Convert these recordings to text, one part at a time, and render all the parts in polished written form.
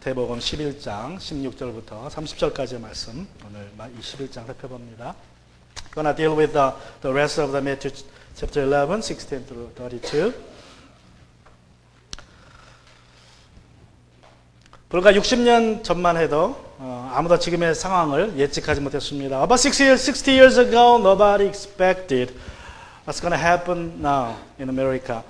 마태복음 11장 16절부터 30절까지의 말씀 오늘 21장 살펴봅니다. Gonna deal with the rest of the Matthew chapter 11, 16 through 32. 불과 60년 전만 해도 아무도 지금의 상황을 예측하지 못했습니다. About 60 years ago, nobody expected what's going to happen now in America.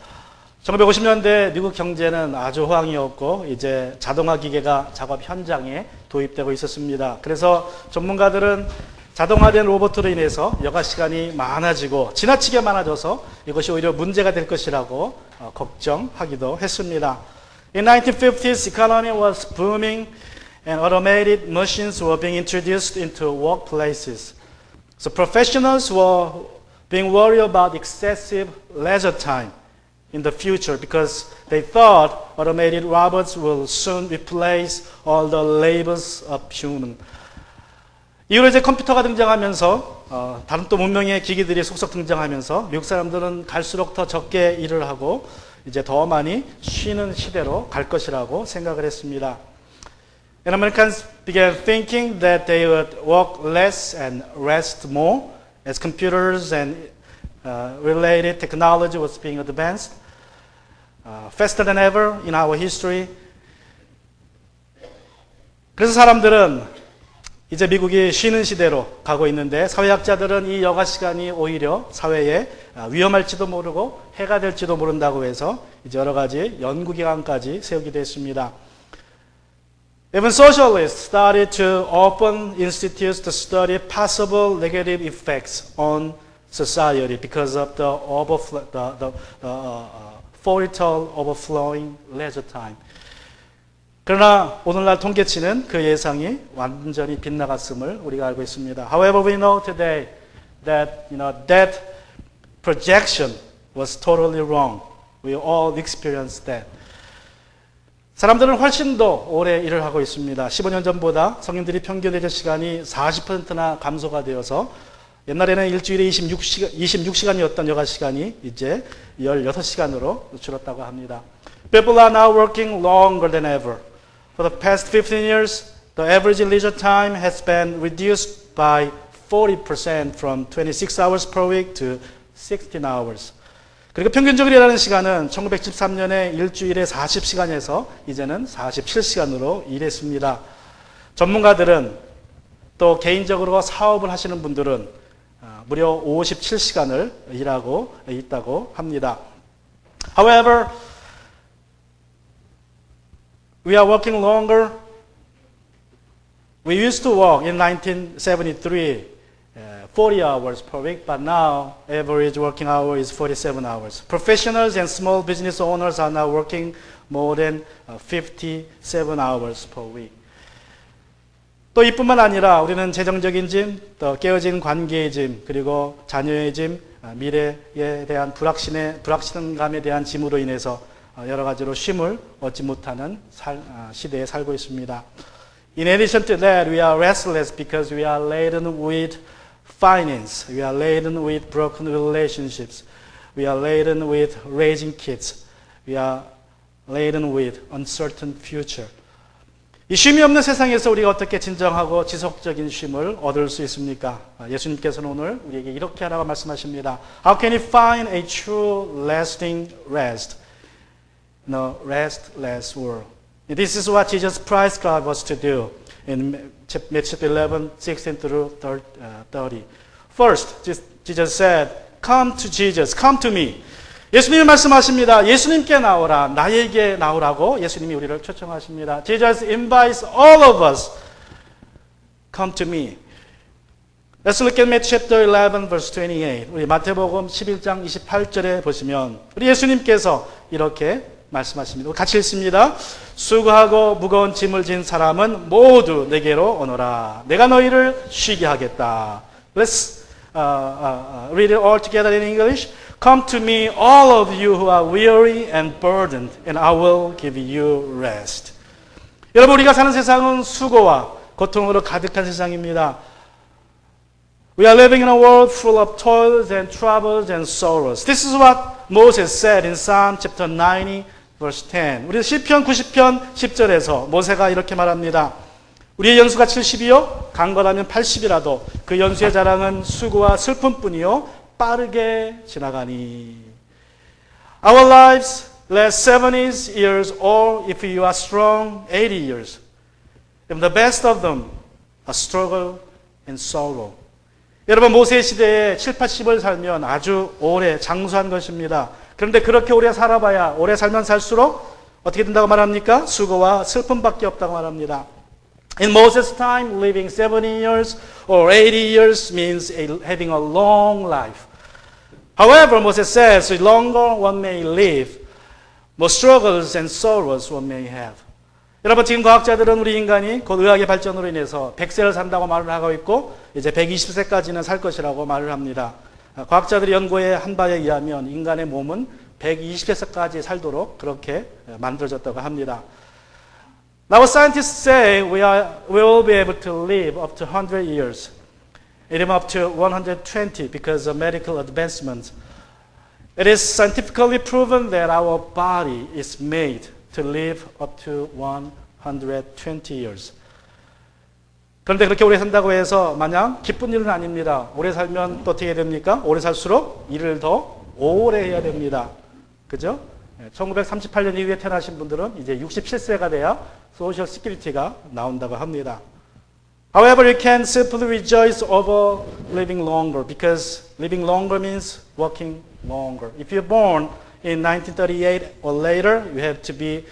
1950년대 미국 경제는 아주 호황이었고 이제 자동화 기계가 작업 현장에 도입되고 있었습니다. 그래서 전문가들은 자동화된 로봇으로 인해서 여가 시간이 많아지고 지나치게 많아져서 이것이 오히려 문제가 될 것이라고 걱정하기도 했습니다. In 1950s, economy was booming and automated machines were being introduced into workplaces. So professionals were being worried about excessive leisure time in the future because they thought automated robots will soon replace all the labors of human. 이후로 이제 컴퓨터가 등장하면서 다른 또 문명의 기기들이 속속 등장하면서 미국 사람들은 갈수록 더 적게 일을 하고 이제 더 많이 쉬는 시대로 갈 것이라고 생각을 했습니다. And Americans began thinking that they would work less and rest more as computers and related technology was being advanced faster than ever in our history. 그래서 사람들은 이제 미국이 쉬는 시대로 가고 있는데 사회학자들은 이 여가 시간이 오히려 사회에 위험할지도 모르고 해가 될지도 모른다고 해서 이제 여러 가지 연구기관까지 세우기도 했습니다. Even socialists started to open institutes to study possible negative effects on society because of the volatile overflowing leisure time. 그러나 오늘날 통계치는 그 예상이 완전히 빗나갔음을 우리가 알고 있습니다. However, we know today that that projection was totally wrong. We all experienced that. 사람들은 훨씬 더 오래 일을 하고 있습니다. 15년 전보다 성인들이 평균 일의 시간이 40%나 감소가 되어서 옛날에는 일주일에 26시간이었던 여가 시간이 이제 16시간으로 줄었다고 합니다. People are now working longer than ever. For the past 15 years, the average leisure time has been reduced by 40% from 26 hours per week to 16 hours. 그리고 평균적으로 일하는 시간은 1973년에 일주일에 40시간에서 이제는 47시간으로 일했습니다. 전문가들은 또 개인적으로 사업을 하시는 분들은 무려 57시간을 일하고 있다고 합니다. However, we are working longer. We used to work in 1973 40 hours per week, but now average working hour is 47 hours. Professionals and small business owners are now working more than 57 hours per week. 또 이뿐만 아니라 우리는 재정적인 짐, 또 깨어진 관계의 짐, 그리고 자녀의 짐, 미래에 대한 불확실감에 대한 짐으로 인해서 여러 가지로 쉼을 얻지 못하는 시대에 살고 있습니다. In addition to that, we are restless because we are laden with finance. We are laden with broken relationships. We are laden with raising kids. We are laden with uncertain future. 이 쉼이 없는 세상에서 우리가 어떻게 진정하고 지속적인 쉼을 얻을 수 있습니까? 예수님께서는 오늘 우리에게 이렇게 하라고 말씀하십니다. How can you find a true lasting rest in a restless world? This is what Jesus Christ called us to do in Matthew 11, 16 through 30. First, Jesus said, come to Jesus, come to me. 예수님이 말씀하십니다. 예수님께 나오라, 나에게 나오라고 예수님이 우리를 초청하십니다. Jesus invites all of us, come to me. Let's look at Matthew chapter 11, verse 28. 우리 마태복음 11장 28절에 보시면 우리 예수님께서 이렇게 말씀하십니다. 같이 읽습니다. 수고하고 무거운 짐을 진 사람은 모두 내게로 오너라. 내가 너희를 쉬게 하겠다. Let's read it all together in English. Come to me, all of you who are weary and burdened, and I will give you rest. 여러분, 우리가 사는 세상은 수고와 고통으로 가득한 세상입니다. We are living in a world full of toils and troubles and sorrows. This is what Moses said in Psalm chapter 90, verse 10. 우리 시편 90편 10절에서 모세가 이렇게 말합니다. 우리의 연수가 70이요 강건하면 80이라도 그 연수의 자랑은 수고와 슬픔뿐이요 빠르게 지나가니. Our lives last 70 years or if you are strong 80 years. If the best of them are struggle and sorrow. 여러분 모세 시대에 7, 80을 살면 아주 오래 장수한 것입니다. 그런데 그렇게 오래 살아봐야 오래 살면 살수록 어떻게 된다고 말합니까? 수고와 슬픔밖에 없다고 말합니다. In Moses' time, living 70 years or 80 years means having a long life. However, Moses says, the longer one may live, more struggles and sorrows one may have. 여러분 지금 과학자들은 우리 인간이 곧 의학의 발전으로 인해서 100세를 산다고 말을 하고 있고 이제 120세까지는 살 것이라고 말을 합니다. 과학자들이 연구에 한 바에 의하면 인간의 몸은 120세까지 살도록 그렇게 만들어졌다고 합니다. Now scientists say we will be able to live up to 100 years, even up to 120 because of medical advancements. It is scientifically proven that our body is made to live up to 120 years. 그런데 그렇게 오래 산다고 해서 마냥 기쁜 일은 아닙니다. 오래 살면 또 어떻게 됩니까? 오래 살수록 일을 더 오래 해야 됩니다. 그죠? 1938년 이후에 태어나신 분들은 이제 67세가 돼야 소셜 시큐리티가 나온다고 합니다. However, you can simply rejoice over living longer because living longer means working longer. If you're born in 1938 or later, you have to be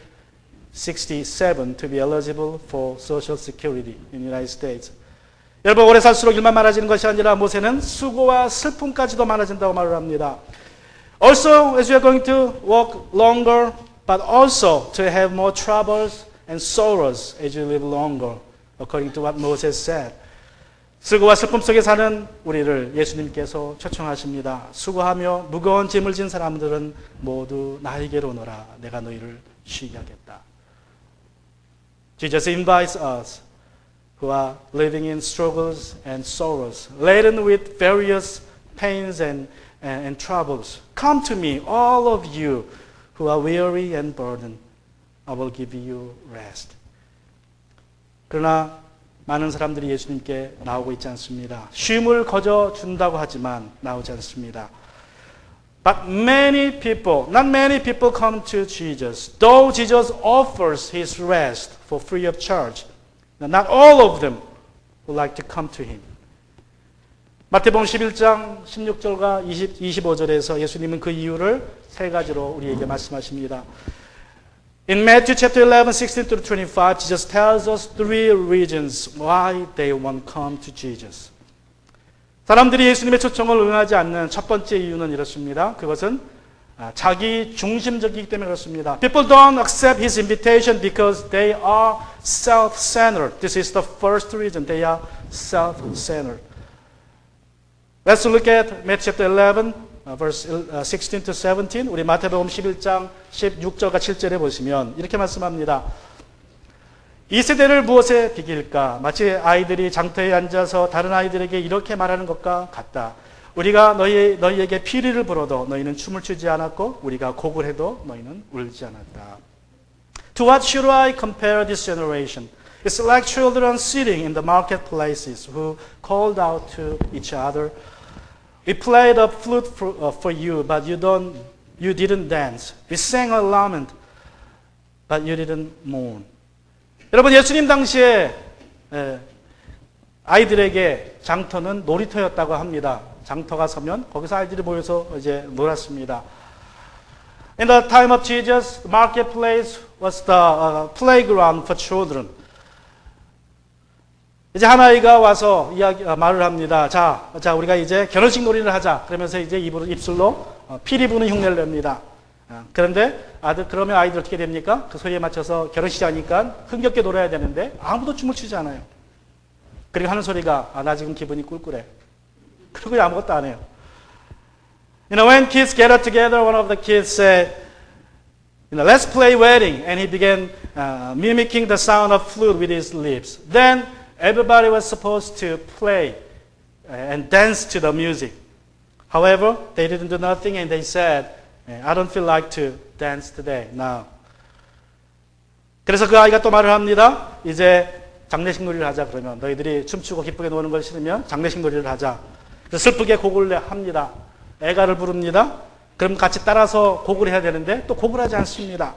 67 to be eligible for Social Security in the United States. 여러분 오래 살수록 일만 많아지는 것이 아니라 모세는 수고와 슬픔까지도 많아진다고 말을 합니다. Also, as you are going to work longer, but also to have more troubles and sorrows as you live longer, according to what Moses said. 수고와 슬픔 속에 사는 우리를 예수님께서 초청하십니다. 수고하며 무거운 짐을 진 사람들은 모두 나에게로 오너라. 내가 너희를 쉬게 하겠다. Jesus invites us who are living in struggles and sorrows, laden with various pains and troubles. Come to me, all of you who are weary and burdened. I will give you rest. 그러나 많은 사람들이 예수님께 나오고 있지 않습니다. 쉼을 거저 준다고 하지만 나오지 않습니다. But many people, not many people come to Jesus. Though Jesus offers his rest for free of charge, not all of them would like to come to him. 마태복음 11장 16절과 25절에서 예수님은 그 이유를 세 가지로 우리에게 말씀하십니다. In Matthew chapter 11, 16 to 25, Jesus tells us three reasons why they won't come to Jesus. 사람들이 예수님의 초청을 응하지 않는 첫 번째 이유는 이렇습니다. 그것은 자기 중심적이기 때문에 그렇습니다. People don't accept his invitation because they are self-centered. This is the first reason. They are self-centered. Let's look at Matthew chapter 11, verse 16 to 17. 우리 마태복음 11장 16절과 7절에 보시면 이렇게 말씀합니다. 이 세대를 무엇에 비길까? 마치 아이들이 장터에 앉아서 다른 아이들에게 이렇게 말하는 것과 같다. 우리가 너희에게 피리를 불어도 너희는 춤을 추지 않았고 우리가 곡을 해도 너희는 울지 않았다. To what should I compare this generation? It's like children sitting in the marketplaces who called out to each other. We played a flute for you, but you didn't dance. We sang a lament, but you didn't mourn. 여러분 예수님 당시에 아이들에게 장터는 놀이터였다고 합니다. 장터가 서면 거기서 아이들이 모여서 이제 놀았습니다. In the time of Jesus, the marketplace was the playground for children. 이제 한 아이가 와서 말을 합니다. 자, 우리가 이제 결혼식 놀이를 하자. 그러면서 이제 입술로 피리 부는 흉내를 냅니다. 그런데 그러면 아이들 어떻게 됩니까? 그 소리에 맞춰서 결혼식 하니까 흥겹게 놀아야 되는데 아무도 춤을 추지 않아요. 그리고 하는 소리가 나 지금 기분이 꿀꿀해. 그리고 아무것도 안 해요. You know, when kids gather together, one of the kids said, let's play wedding. And he began mimicking the sound of flute with his lips. Then everybody was supposed to play and dance to the music. However, they didn't do nothing and they said, I don't feel like to dance today. Now, 그래서 그 아이가 또 말을 합니다. 이제 장례식 놀이를 하자. 그러면 너희들이 춤추고 기쁘게 노는 걸 싫으면 장례식 놀이를 하자. 그래서 슬프게 곡을 합니다. 애가를 부릅니다. 그럼 같이 따라서 곡을 해야 되는데 또 곡을 하지 않습니다.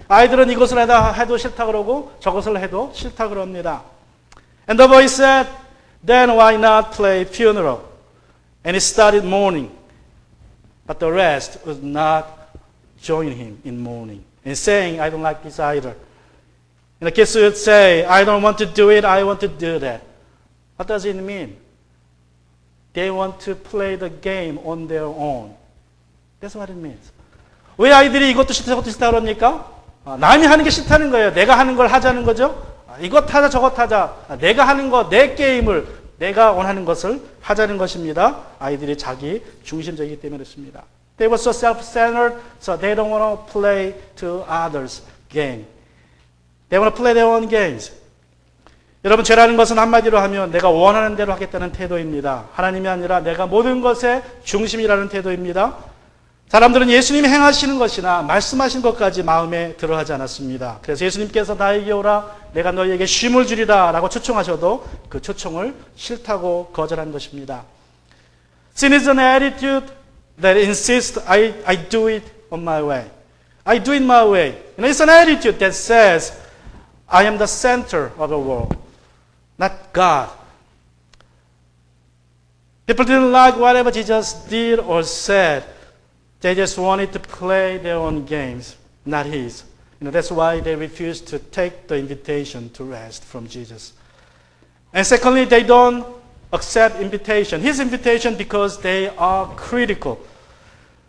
아이들은 이것을 해도 싫다 그러고 저것을 해도 싫다 그럽니다. And the boy said, then why not play funeral? And he started mourning. But the rest would not join him in mourning. And saying, I don't like this either. And the kids would say, I don't want to do it, I want to do that. What does it mean? They want to play the game on their own. That's what it means. 왜 아이들이 이것도 싫다 저것도 싫다 그럽니까? 남이 하는 게 싫다는 거예요. 내가 하는 걸 하자는 거죠. 이것 하자 저것 하자. 내가 하는 거, 내 게임을 내가 원하는 것을 하자는 것입니다. 아이들이 자기 중심적이기 때문에 그렇습니다. They were so self-centered, so they don't want to play to others' game. They want to play their own games. 여러분, 죄라는 것은 한마디로 하면 내가 원하는 대로 하겠다는 태도입니다. 하나님이 아니라 내가 모든 것의 중심이라는 태도입니다. 사람들은 예수님이 행하시는 것이나 말씀하신 것까지 마음에 들어하지 않았습니다. 그래서 예수님께서 나에게 오라 내가 너희에게 쉼을 주리라 라고 초청하셔도 그 초청을 싫다고 거절한 것입니다. Sin is an attitude that insists I do it on my way. I do it my way. And it's an attitude that says I am the center of the world, not God. People didn't like whatever Jesus did or said. They just wanted to play their own games, not His. That's why they refused to take the invitation to rest from Jesus. And secondly, they don't accept invitation, His invitation, because they are critical.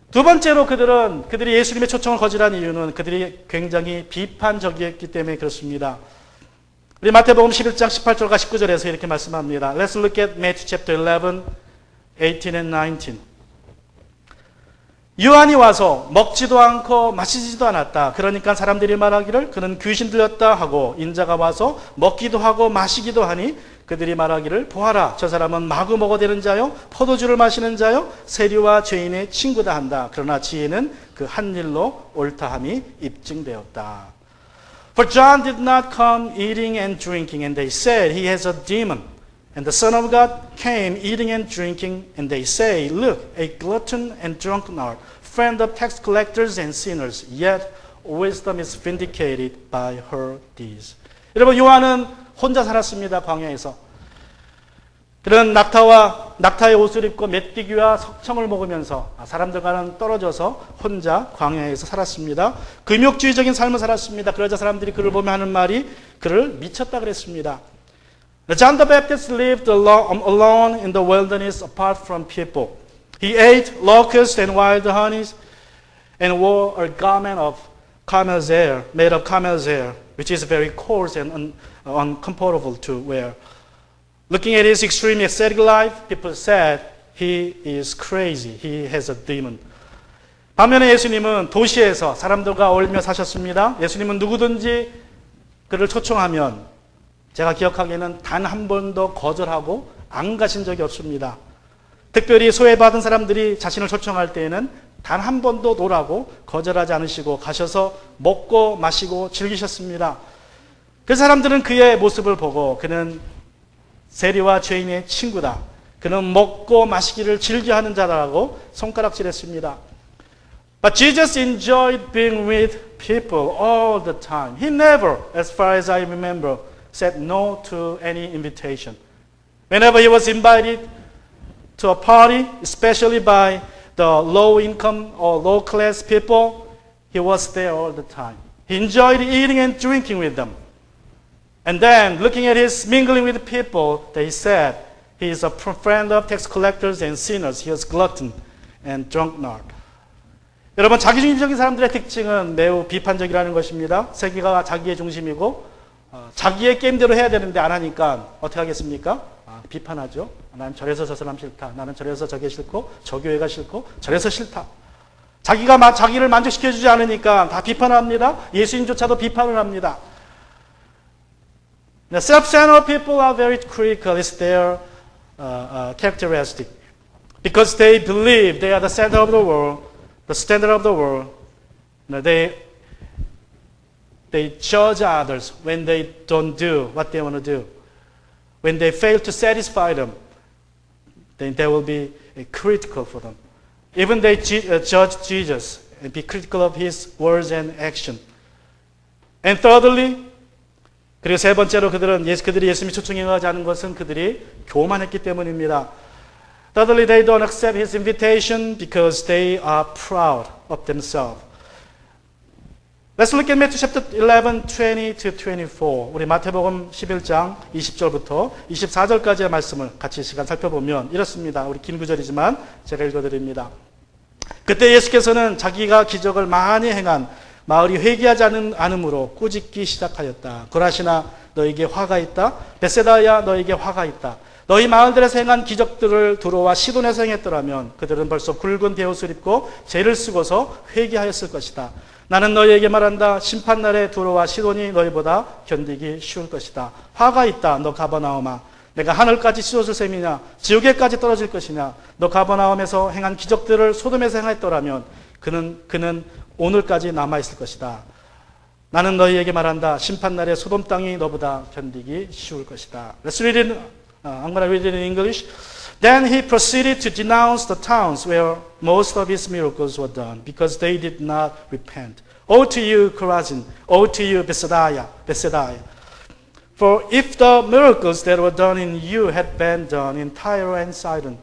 두 번째로 그들이 예수님의 초청을 거절한 이유는 그들이 굉장히 비판적이었기 때문에 그렇습니다. 우리 마태복음 11장 18절과 19절에서 이렇게 말씀합니다. Let's look at Matthew chapter 11, 18 and 19. 요한이 와서 먹지도 않고 마시지도 않았다. 그러니까 사람들이 말하기를 그는 귀신 들렸다 하고 인자가 와서 먹기도 하고 마시기도 하니 그들이 말하기를 보아라 저 사람은 마구 먹어대는 자요 포도주를 마시는 자요 세리와 죄인의 친구다 한다. 그러나 지혜는 그 한 일로 옳다함이 입증되었다. For John did not come eating and drinking and they said he has a demon. And the Son of God came eating and drinking, and they say, look, a glutton and drunkard, friend of tax collectors and sinners, yet wisdom is vindicated by her deeds. 여러분, 요한은 혼자 살았습니다, 광야에서. 그런 낙타의 옷을 입고 메뚜기와 석청을 먹으면서 사람들과는 떨어져서 혼자 광야에서 살았습니다. 금욕주의적인 삶을 살았습니다. 그러자 사람들이 그를 보며 하는 말이 그를 미쳤다 그랬습니다. John the Baptist lived alone in the wilderness apart from people. He ate locusts and wild honeys and wore a garment of camel's hair, made of camel's hair, which is very coarse and uncomfortable to wear. Looking at his extreme ascetic life, people said he is crazy. He has a demon. 반면에 예수님은 도시에서 사람들과 어울리며 사셨습니다. 예수님은 누구든지 그를 초청하면 제가 기억하기에는 단 한 번도 거절하고 안 가신 적이 없습니다. 특별히 소외받은 사람들이 자신을 초청할 때에는 단 한 번도 노라고 거절하지 않으시고 가셔서 먹고 마시고 즐기셨습니다. 그 사람들은 그의 모습을 보고 그는 세리와 죄인의 친구다. 그는 먹고 마시기를 즐겨하는 자라고 손가락질했습니다. But Jesus enjoyed being with people all the time. He never, as far as I remember, said no to any invitation. Whenever he was invited to a party, especially by the low income or low class people, he was there all the time. He enjoyed eating and drinking with them. And then, looking at his mingling with people, they said he is a friend of tax collectors and sinners. He was glutton and drunkard. 여러분, 자기중심적인 사람들의 특징은 매우 비판적이라는 것입니다. 세계가 자기의 중심이고 자기의 게임대로 해야 되는데 안 하니까 어떻게 하겠습니까? 비판하죠. 나는 저래서 저 사람 싫다. 나는 저래서 저게 싫고 저 교회가 싫고 저래서 싫다. 자기가 자기를 만족시켜주지 않으니까 다 비판합니다. 예수님조차도 비판을 합니다. Self-centered people are very critical. It's their characteristic. Because they believe they are the center of the world, the standard of the world. They judge others when they don't do what they want to do. When they fail to satisfy them, then they will be critical for them. Even they judge Jesus and be critical of his words and action. And thirdly, 그리고 세 번째로 그들이 예수님이 초청에 응하지 않은 것은 그들이 교만했기 때문입니다. Thirdly, they don't accept his invitation because they are proud of themselves. Let's look at Matthew chapter 11, 20 to 24. 우리 마태복음 11장 20절부터 24절까지의 말씀을 같이 시간 살펴보면 이렇습니다. 우리 긴 구절이지만 제가 읽어드립니다. 그때 예수께서는 자기가 기적을 많이 행한 마을이 회개하지 않음으로 꾸짖기 시작하였다. 고라시나 너에게 화가 있다. 벳세다야 너에게 화가 있다. 너희 마을들에서 행한 기적들을 두로와 시돈에서 행했더라면 그들은 벌써 굵은 베옷을 입고 죄를 쓰고서 회개하였을 것이다. 나는 너희에게 말한다. 심판날에 두로와 시돈이 너희보다 견디기 쉬울 것이다. 화가 있다. 너 가버나움아. 내가 하늘까지 씌워줄 셈이냐. 지옥에까지 떨어질 것이냐. 너 가버나움에서 행한 기적들을 소돔에서 행했더라면 그는 오늘까지 남아있을 것이다. 나는 너희에게 말한다. 심판날에 소돔 땅이 너보다 견디기 쉬울 것이다. Let's read it. I'm going to read it in English. Then he proceeded to denounce the towns where most of his miracles were done, because they did not repent. Woe to you, Chorazin! Woe to you, Bethsaida! For if the miracles that were done in you had been done in Tyre and Sidon,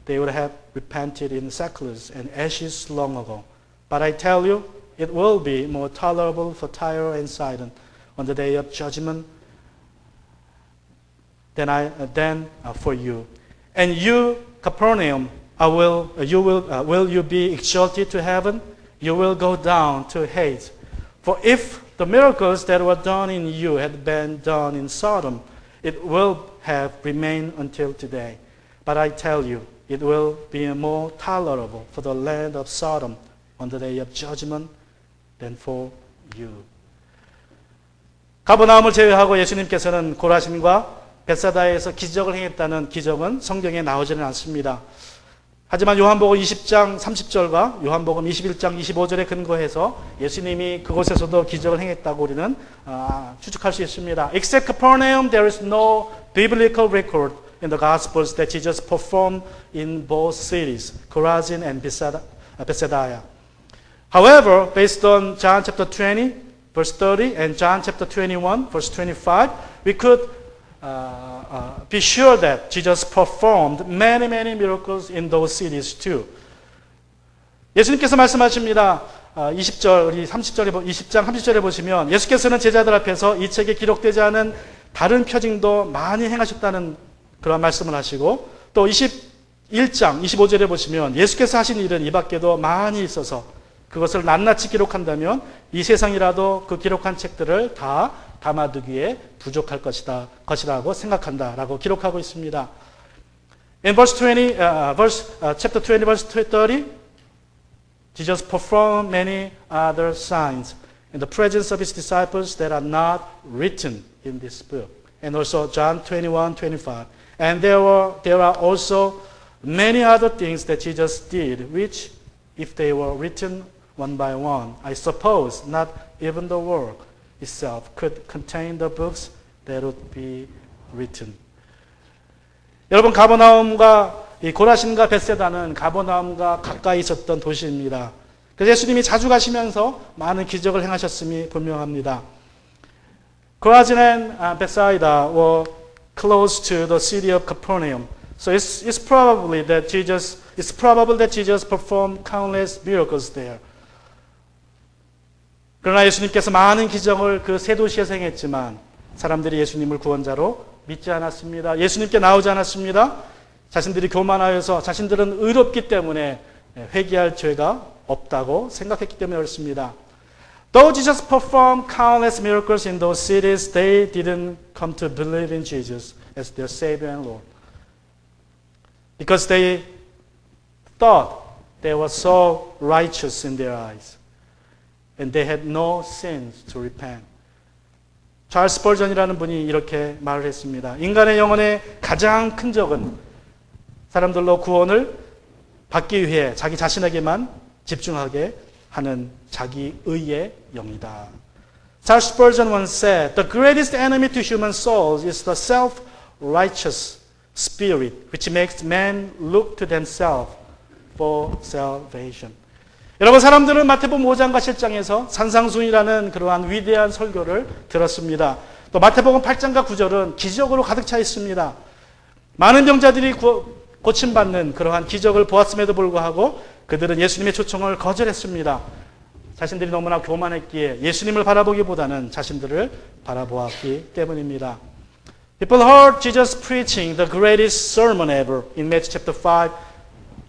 they would have repented in sackcloth and ashes long ago. But I tell you, it will be more tolerable for Tyre and Sidon on the day of judgment than for you. And you, Capernaum, will you be exalted to heaven? You will go down to Hades. For if the miracles that were done in you had been done in Sodom, it will have remained until today. But I tell you, it will be more tolerable for the land of Sodom on the day of judgment than for you. 가버나움을 제외하고 예수님께서는 고라신과 벳사다에서 기적을 행했다는 기적은 성경에 나오지는 않습니다. 하지만 요한복음 20장 30절과 요한복음 21장 25절에 근거해서 예수님이 그곳에서도 기적을 행했다고 우리는 추측할 수 있습니다. Except Capernaum, there is no biblical record in the Gospels that Jesus performed in both cities, Chorazin and Bethsaida. However, based on John chapter 20, verse 30, and John chapter 21, verse 25, we could be sure that Jesus performed many miracles in those cities too. 예수님께서 말씀하십니다. 20절, 우리 20장 30절에 보시면 예수께서는 제자들 앞에서 이 책에 기록되지 않은 다른 표징도 많이 행하셨다는 그런 말씀을 하시고 또 21장 25절에 보시면 예수께서 하신 일은 이 밖에도 많이 있어서 그것을 낱낱이 기록한다면 이 세상이라도 그 기록한 책들을 다 담아두기에 부족할 것이라고 생각한다라고 기록하고 있습니다. In chapter 20, verse 30, Jesus performed many other signs in the presence of his disciples that are not written in this book. And also John 21, 25. And there are also many other things that Jesus did, which, if they were written one by one, I suppose not even the world itself could contain the books that would be written. 여러분, 가버나움과 이 고라신과 벳세다는 가버나움과 가까이 있었던 도시입니다. 그래서 예수님이 자주 가시면서 많은 기적을 행하셨음이 분명합니다. Chorazin and Bethsaida were close to the city of Capernaum, so it's probable that Jesus performed countless miracles there. 그러나 예수님께서 많은 기적을 그 세 도시에서 행했지만 사람들이 예수님을 구원자로 믿지 않았습니다. 예수님께 나오지 않았습니다. 자신들이 교만하여서 자신들은 의롭기 때문에 회개할 죄가 없다고 생각했기 때문에 그렇습니다. Though Jesus performed countless miracles in those cities, they didn't come to believe in Jesus as their Savior and Lord. Because they thought they were so righteous in their eyes. And they had no sins to repent. 찰스 스펄전이라는 분이 이렇게 말을 했습니다. 인간의 영혼의 가장 큰 적은 사람들로 구원을 받기 위해 자기 자신에게만 집중하게 하는 자기 의의 영이다. Charles Spurgeon once said, "The greatest enemy to human souls is the self-righteous spirit, which makes men look to themselves for salvation." 여러분, 사람들은 마태복음 5장과 7장에서 산상순이라는 그러한 위대한 설교를 들었습니다. 또 마태복음 8장과 9절은 기적으로 가득 차 있습니다. 많은 병자들이 고침받는 그러한 기적을 보았음에도 불구하고 그들은 예수님의 초청을 거절했습니다. 자신들이 너무나 교만했기에 예수님을 바라보기보다는 자신들을 바라보았기 때문입니다. People heard Jesus preaching the greatest sermon ever in Matthew chapter 5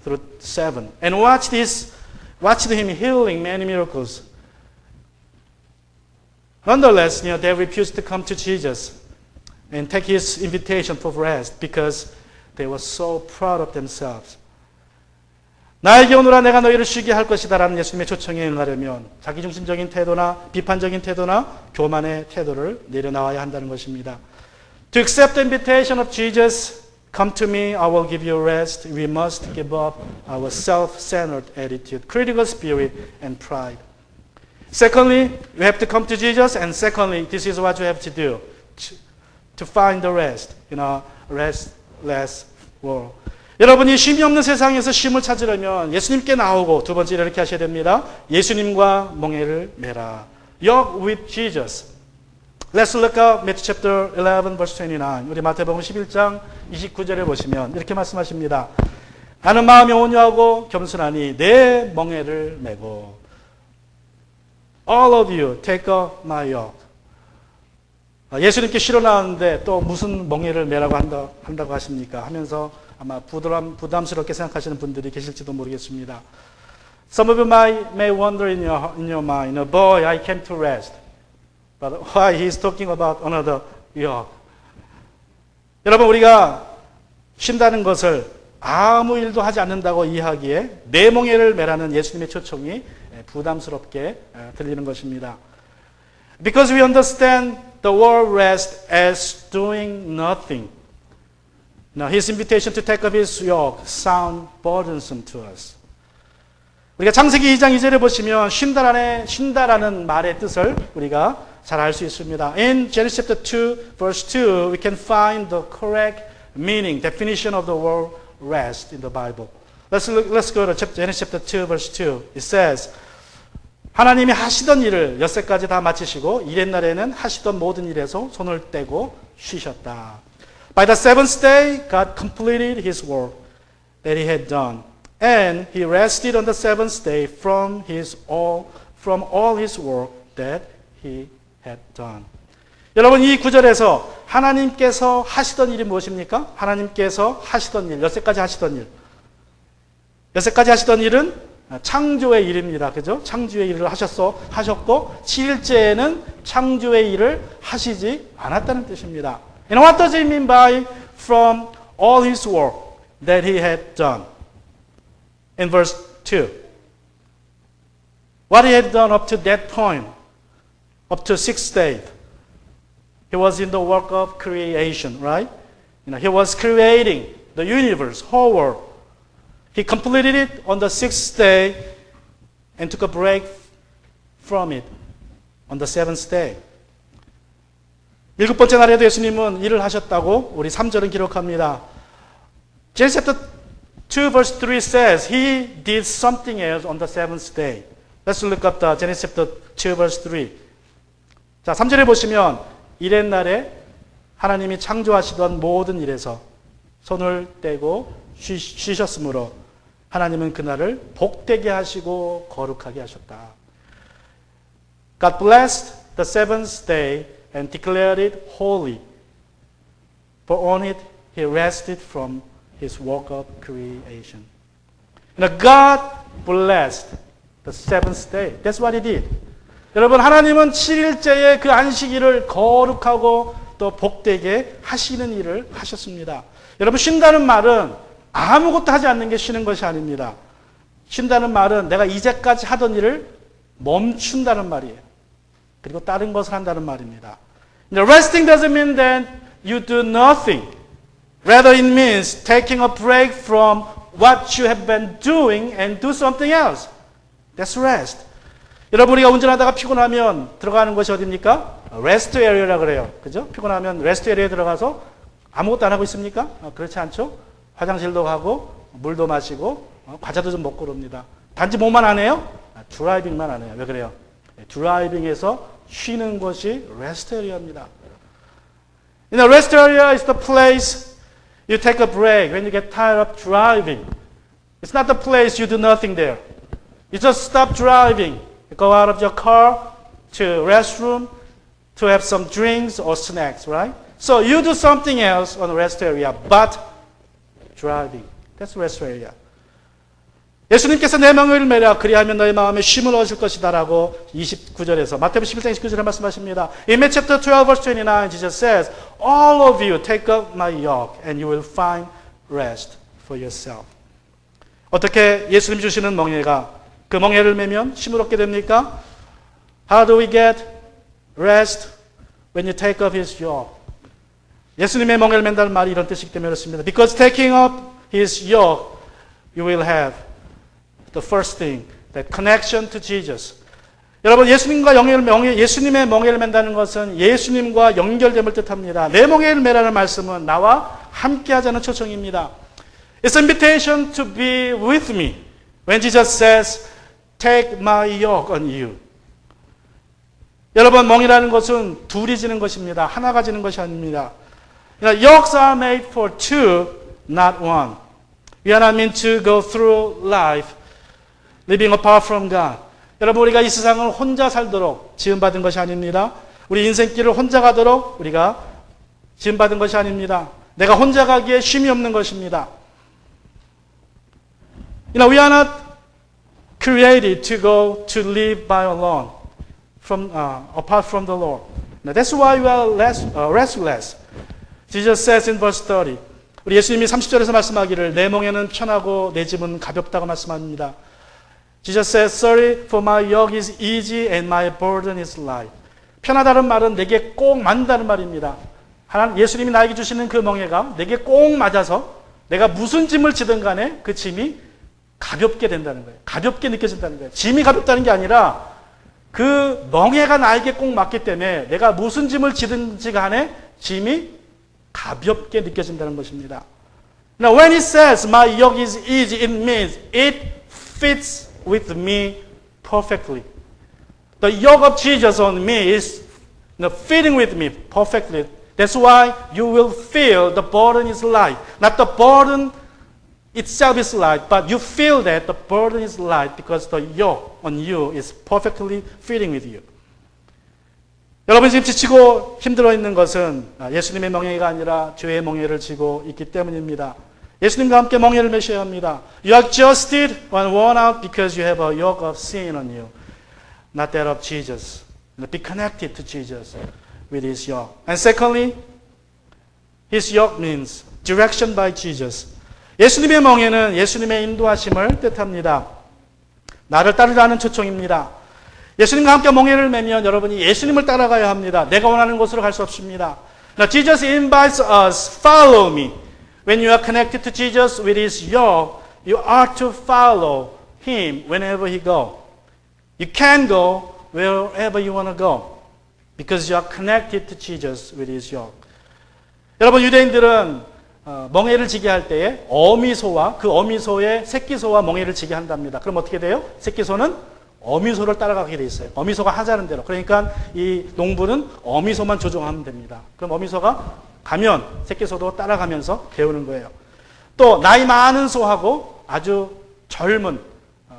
through 7 and watched him healing many miracles. Nonetheless, they refused to come to Jesus and take his invitation for rest because they were so proud of themselves. 나에게 오너라 내가 너희를 쉬게 할 것이다 라는 예수님의 초청에 응하려면 자기중심적인 태도나 비판적인 태도나 교만의 태도를 내려놔야 한다는 것입니다. To accept the invitation of Jesus, come to me, I will give you rest. We must give up our self-centered attitude, critical spirit, and pride. Secondly, you have to come to Jesus, and secondly, this is what you have to do to find the rest in a restless world. 여러분이 쉼이 없는 세상에서 쉼을 찾으려면 예수님께 나오고 두 번째 이렇게 하셔야 됩니다. 예수님과 멍에를 매라. Walk with Jesus. Let's look up Matthew chapter 11 verse 29. 우리 마태복음 11장 29절에 보시면 이렇게 말씀하십니다. 나는 마음이 온유하고 겸손하니 내 멍에를 메고 All of you take up my yoke. 예수님께 실어 나왔는데 또 무슨 멍에를 매라고 한다고 하십니까? 하면서 아마 부담스럽게 생각하시는 분들이 계실지도 모르겠습니다. Some of you may wonder in your mind, boy, I came to rest. But why he's talking about another yoke? 여러분, 우리가 쉰다는 것을 아무 일도 하지 않는다고 이해하기에 내 멍에를 매라는 예수님의 초청이 부담스럽게 들리는 것입니다. Because we understand the word rest as doing nothing. Now, his invitation to take up his yoke sound burdensome to us. 우리가 창세기 2장 2절에 보시면 쉰다라는 말의 뜻을 우리가 잘 알 수 있습니다. In Genesis chapter 2, verse 2, we can find the correct meaning, definition of the word rest in the Bible. Let's go to Genesis chapter 2, verse 2. It says, 하나님이 하시던 일을 엿새까지 다 마치시고 이튿날에는 하시던 모든 일에서 손을 떼고 쉬셨다. By the seventh day, God completed his work that he had done. And he rested on the seventh day from all his work that he had done. 여러분, 이 구절에서 하나님께서 하시던 일이 무엇입니까? 하나님께서 하시던 일, 엿새까지 하시던 일. 엿새까지 하시던 일은 창조의 일입니다. 그죠? 창조의 일을 하셨고 7일째에는 창조의 일을 하시지 않았다는 뜻입니다. And what does it mean by from all his work that he had done? In verse 2. What he had done up to that point, up to 6th day. He was in the work of creation, right? He was creating the universe, whole world. He completed it on the 6th day and took a break from it on the 7th day. 일곱 번째 날에도 예수님은 일을 하셨다고 우리 3절은 기록합니다. Genesis chapter 2 verse 3 says he did something else on the 7th day. Let's look up the Genesis chapter 2 verse 3. 자, 3절에 보시면 이튿날에 하나님이 창조하시던 모든 일에서 손을 떼고 쉬셨으므로 하나님은 그날을 복되게 하시고 거룩하게 하셨다. God blessed the seventh day and declared it holy. For on it he rested from his work of creation. God blessed the seventh day. That's what he did. 여러분, 하나님은 7일째의 그 안식일을 거룩하고 또 복되게 하시는 일을 하셨습니다. 여러분, 쉰다는 말은 아무것도 하지 않는 게 쉬는 것이 아닙니다. 쉰다는 말은 내가 이제까지 하던 일을 멈춘다는 말이에요. 그리고 다른 것을 한다는 말입니다. Resting doesn't mean that you do nothing. Rather, it means taking a break from what you have been doing and do something else. That's rest. 여러분 우리가 운전하다가 피곤하면 들어가는 곳이 어디입니까? 레스트 에리어라 그래요. 그죠? 피곤하면 레스트 에리어에 들어가서 아무것도 안 하고 있습니까? 그렇지 않죠? 화장실도 가고 물도 마시고 과자도 좀 먹고 그럽니다. 단지 뭐만 안 해요? 드라이빙만 안 해요. 왜 그래요? 드라이빙에서 쉬는 곳이 레스트 에리어입니다. You know, rest area is the place you take a break when you get tired of driving. It's not the place you do nothing there. You just stop driving. You go out of your car to restroom to have some drinks or snacks, right? So you do something else on the rest area, but driving. That's rest area. 예수님께서 내 명을 매라 그리하면 너의 마음에 쉼을 얻을 것이다라고 29절에서 마태복음 11장 29절에 말씀하십니다. In Matthew chapter 12 verse 29 Jesus says, All of you take up my yoke and you will find rest for yourself. 어떻게 예수님 주시는 멍에가 그 멍에를 매면 쉼을 얻게 됩니까? How do we get rest when you take up his yoke? 예수님의 멍에를 맨다는 말이 이런 뜻이기 때문에 그렇습니다. Because taking up his yoke you will have the first thing, that connection to Jesus. 여러분 예수님과 예수님의 멍에를 맨다는 것은 예수님과 연결됨을 뜻합니다. 내 멍에를 매라는 말씀은 나와 함께하자는 초청입니다. It's an invitation to be with me. When Jesus says, take my yoke on you. 여러분 멍이라는 것은 둘이 지는 것입니다. 하나가 지는 것이 아닙니다. Yokes are made for two, not one. We are not meant to go through life living apart from God. 여러분 우리가 이 세상을 혼자 살도록 지음받은 것이 아닙니다. 우리 인생길을 혼자 가도록 우리가 지음받은 것이 아닙니다. 내가 혼자 가기에 쉼이 없는 것입니다. We are not created to go to live by alone, apart from the Lord. That's why we are restless. Jesus says in verse 30. 우리 예수님이 30절에서 말씀하기를 내 멍에는 편하고 내 짐은 가볍다고 말씀합니다. Jesus says, sorry, for my yoke is easy and my burden is light. 편하다는 말은 내게 꼭 맞는다는 말입니다. 하나님, 예수님이 나에게 주시는 그 멍에가 내게 꼭 맞아서 내가 무슨 짐을 지든 간에 그 짐이 가볍게 된다는 거예요. 가볍게 느껴진다는 거예요. 짐이 가볍다는 게 아니라 그 멍에가 나에게 꼭 맞기 때문에 내가 무슨 짐을 지든지 간에 짐이 가볍게 느껴진다는 것입니다. Now, when it says my yoke is easy, it means it fits with me perfectly. The yoke of Jesus on me is fitting with me perfectly. That's why you will feel the burden is light. Not the burden itself is light, but you feel that the burden is light because the yoke on you is perfectly fitting with you. 여러분 지금 지치고 힘들어 있는 것은 예수님의 멍에가 아니라 죄의 멍에를 지고 있기 때문입니다. 예수님과 함께 멍에를 매셔야 합니다. You are exhausted and worn out because you have a yoke of sin on you, not that of Jesus. Be connected to Jesus with his yoke. And secondly, his yoke means direction by Jesus. 예수님의 멍에는 예수님의 인도하심을 뜻합니다. 나를 따르라는 초청입니다. 예수님과 함께 멍에를 매면 여러분이 예수님을 따라가야 합니다. 내가 원하는 곳으로 갈 수 없습니다. Now, Jesus invites us, follow me. When you are connected to Jesus with his yoke, you are to follow him whenever he goes. You can go wherever you want to go because you are connected to Jesus with his yoke. 여러분 유대인들은 멍에를 지게 할 때에 어미소와 그 어미소의 새끼소와 멍에를 지게 한답니다. 그럼 어떻게 돼요? 새끼소는 어미소를 따라가게 돼 있어요. 어미소가 하자는 대로. 그러니까 이 농부는 어미소만 조종하면 됩니다. 그럼 어미소가 가면 새끼소도 따라가면서 배우는 거예요. 또 나이 많은 소하고 아주 젊은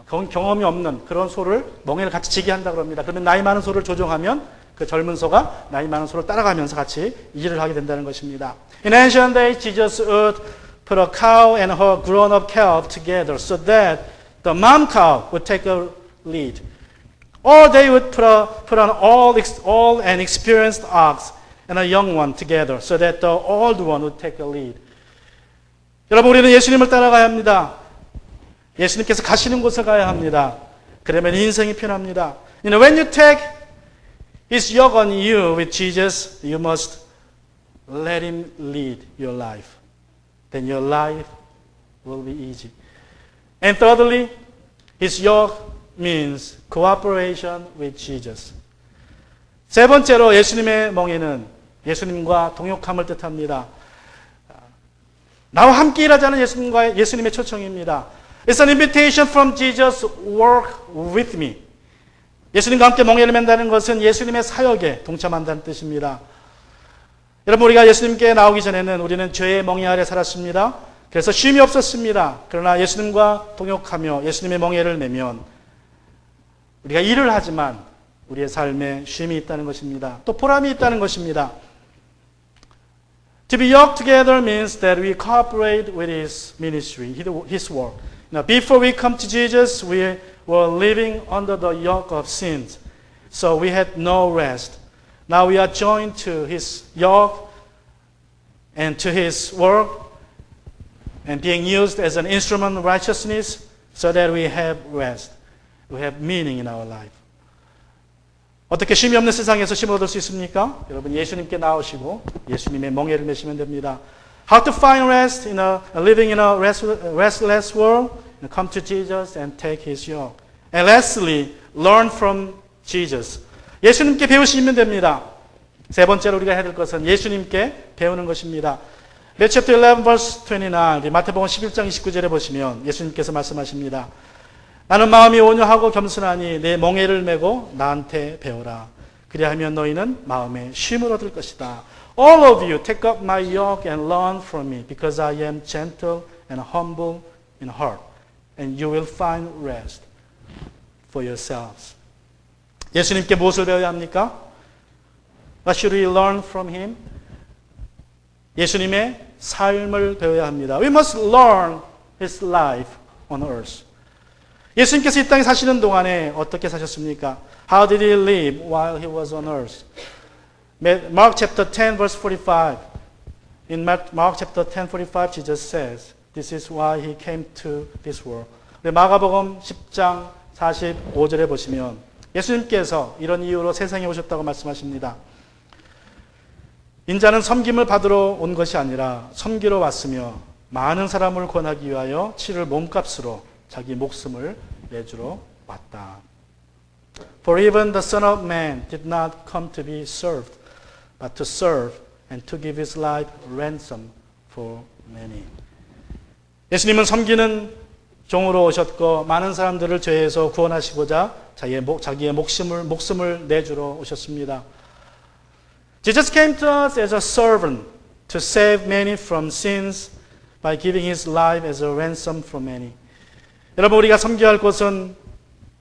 경험이 없는 그런 소를 멍에를 같이 지게 한다 그럽니다. 그러면 나이 많은 소를 조종하면 그 젊은 소가 나이 많은 소를 따라가면서 같이 일을 하게 된다는 것입니다. In ancient days, Jesus would put a cow and her grown-up calf together so that the mom cow would take a lead. Or they would put an old and experienced ox and a young one together so that the old one would take a lead. 여러분 우리는 예수님을 따라가야 합니다. 예수님께서 가시는 곳에 가야 합니다. 그러면 인생이 편합니다. You know, when you take his yoke on you with Jesus, you must let him lead your life. Then your life will be easy. And thirdly, his yoke means cooperation with Jesus. 세 번째로 예수님의 멍에는 예수님과 동역함을 뜻합니다. 나와 함께 일하자는 예수님의 초청입니다. It's an invitation from Jesus, work with me. 예수님과 함께 멍에를 맨다는 것은 예수님의 사역에 동참한다는 뜻입니다. 여러분, 우리가 예수님께 나오기 전에는 우리는 죄의 멍에 아래 살았습니다. 그래서 쉼이 없었습니다. 그러나 예수님과 동역하며 예수님의 멍에를 매면 우리가 일을 하지만 우리의 삶에 쉼이 있다는 것입니다. 또 보람이 있다는 것입니다. To be yoked together means that we cooperate with His ministry, His work. Now, before we come to Jesus, we were living under the yoke of sins. So we had no rest. Now we are joined to His yoke and to His work and being used as an instrument of righteousness so that we have rest. We have meaning in our life. 어떻게 쉼이 없는 세상에서 쉼을 얻을 수 있습니까? 여러분, 예수님께 나오시고 예수님의 멍에를 매시면 됩니다. How to find rest in living in a restless world? Come to Jesus and take His yoke. And lastly, learn from Jesus. 예수님께 배우시면 됩니다. 세 번째로 우리가 해야 될 것은 예수님께 배우는 것입니다. Matthew chapter 11 verse 29, 마태복음 11장 29절에 보시면 예수님께서 말씀하십니다. 나는 마음이 온유하고 겸손하니 내 멍에를 메고 나한테 배우라. 그리하면 너희는 마음에 쉼을 얻을 것이다. All of you take up my yoke and learn from me, because I am gentle and humble in heart, and you will find rest for yourselves. 예수님께 무엇을 배워야 합니까? What should we learn from Him? 예수님의 삶을 배워야 합니다. We must learn His life on earth. 예수님께서 이 땅에 사시는 동안에 어떻게 사셨습니까? How did He live while He was on earth? Mark chapter 10 verse 45. In Mark chapter 10 45 Jesus says, this is why He came to this world. 마가복음 10장 45절에 보시면 예수님께서 이런 이유로 세상에 오셨다고 말씀하십니다. 인자는 섬김을 받으러 온 것이 아니라 섬기러 왔으며 많은 사람을 구원하기 위하여 치를 몸값으로 자기 목숨을 내주러 왔다. For even the Son of Man did not come to be served, but to serve and to give His life ransom for many. 예수님은 섬기는 종으로 오셨고 많은 사람들을 죄에서 구원하시고자 자기의 목숨을 내주러 오셨습니다. Jesus came to us as a servant to save many from sins by giving His life as a ransom for many. 여러분, 우리가 섬겨야 할 곳은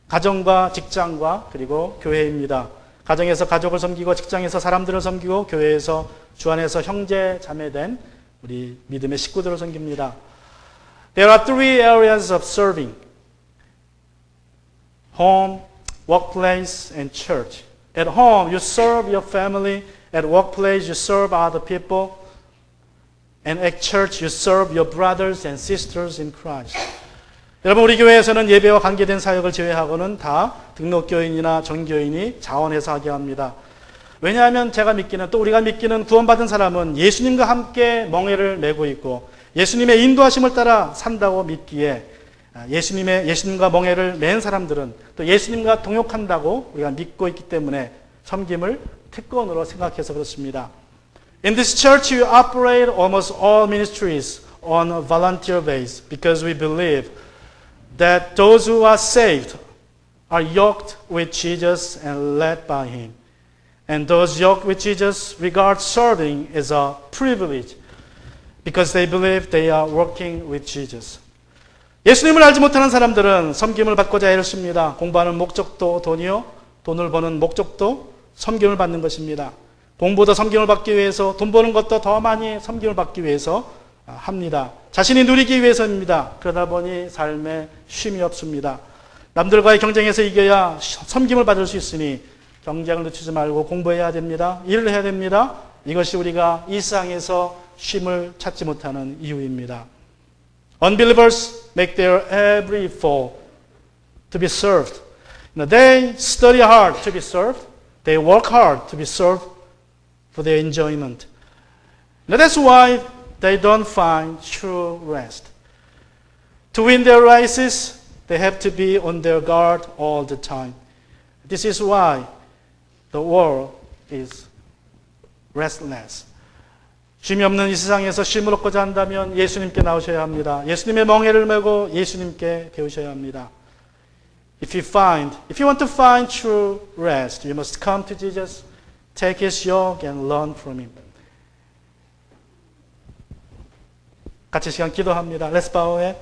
가정과 직장과 그리고 교회입니다. 가정에서 가족을 섬기고 직장에서 사람들을 섬기고 교회에서 주 안에서 형제 자매된 우리 믿음의 식구들을 섬깁니다. There are three areas of serving: home, workplace, and church. At home, you serve your family. At workplace, you serve other people. And at church, you serve your brothers and sisters in Christ. 여러분, 우리 교회에서는 예배와 관계된 사역을 제외하고는 다 등록교인이나 전교인이 자원해서 하게 합니다. 왜냐하면 제가 믿기는, 또 우리가 믿기는 구원받은 사람은 예수님과 함께 멍에를 메고 있고 예수님의 인도하심을 따라 산다고 믿기에 예수님과 멍에를 맨 사람들은 또 예수님과 동역한다고 우리가 믿고 있기 때문에 섬김을 특권으로 생각해서 그렇습니다. In this church, we operate almost all ministries on a volunteer base because we believe that those who are saved are yoked with Jesus and led by Him. And those yoked with Jesus regard serving as a privilege because they believe they are working with Jesus. 예수님을 알지 못하는 사람들은 섬김을 받고자 애를 씁니다. 공부하는 목적도 돈이요, 돈을 버는 목적도 섬김을 받는 것입니다. 공부보다 섬김을 받기 위해서, 돈 버는 것도 더 많이 섬김을 받기 위해서 합니다. 자신이 누리기 위해서입니다. 그러다 보니 삶에 쉼이 없습니다. 남들과의 경쟁에서 이겨야 섬김을 받을 수 있으니 경쟁을 늦추지 말고 공부해야 됩니다. 일을 해야 됩니다. 이것이 우리가 이 세상에서 쉼을 찾지 못하는 이유입니다. Unbelievers make their every effort to be served. They study hard to be served. They work hard to be served for their enjoyment. That's why they don't find true rest. To win their races, They have to be on their guard all the time. This is why the world is restless. 쉼이 없는 이 세상에서 쉼을 얻고자 한다면 예수님께 나오셔야 합니다. 예수님의 멍에를 메고 예수님께 배우셔야 합니다. If you want to find true rest, you must come to Jesus, take his yoke and learn from him. 같이 시간 기도합니다. Let's bow our head.